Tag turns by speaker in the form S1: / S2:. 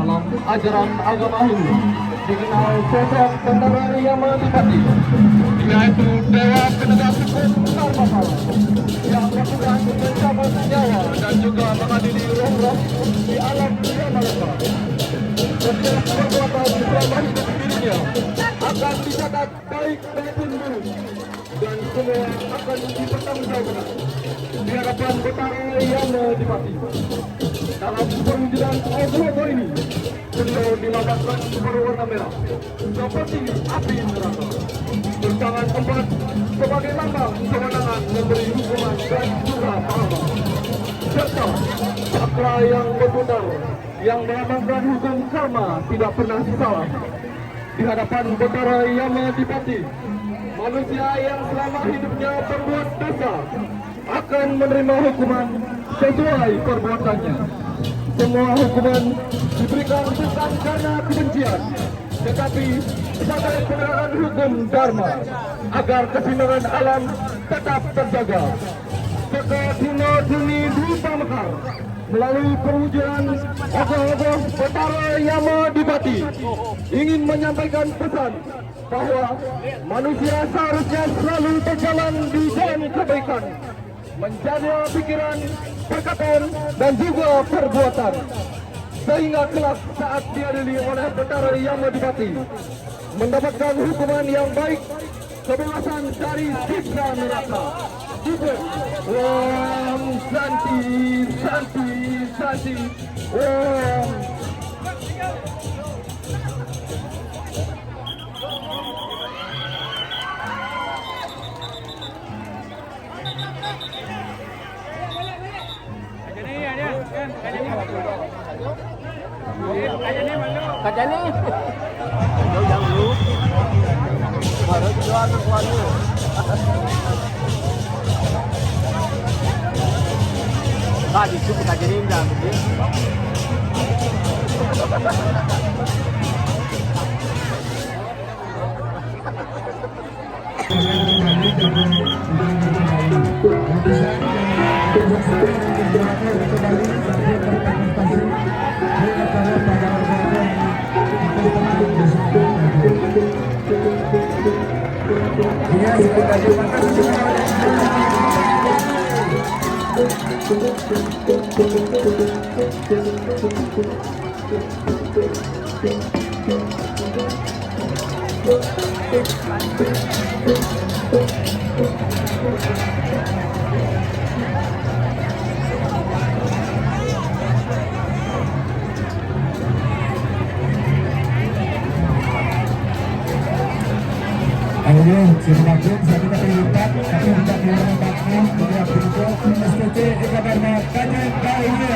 S1: dalam ajaran agama Hindu dikenal sosok Bendara Yamadipati, yaitu Dewa Penegak Hukum Dharmapala yang melakukan mencabut nyawa dan juga mengadili roh-roh di alam Yamalaka. Setiap perbuatan selama hidup dirinya akan dicatat baik maupun buruk, dan semua akan dipertanggungjawabkan di hadapan Bendara Yamadipati. Dalam perwujudan Ogoh ini, beliau dilambangkan berwarna merah seperti api neraka, bertangan empat sebagai lambang kemenangan memberi hukuman dan juga pahala, serta cakra yang berputar yang melambangkan hukum karma tidak pernah salah. Di hadapan Bendara Yamadipati, manusia yang selama hidupnya berbuat dosa akan menerima hukuman sesuai perbuatannya. Semua hukuman diberikan bukan karena kebencian, tetapi sebagai penegakan hukum dharma agar keseimbangan alam tetap terjaga. Seka Dino Duni Dupa Mekar melalui perwujudan Ogoh-ogoh Bendara Yamadipati ingin menyampaikan pesan bahwa manusia seharusnya selalu berjalan di jalan kebaikan, menjaga pikiran, perkataan, dan juga perbuatan, sehingga kelak saat diadili oleh Bendara Yamadipati mendapatkan hukuman yang baik, kebebasan dari siksa neraka. Om Santi, Santi, Santi, Om.
S2: Kajani jauh dulu baru jual sesuatu tadi itu kajani jangan begini
S3: Ayo, silakan saya kita terlibat, tapi tidak diharapkan setiap bentuk STC Ekadarma Kajen Kaya.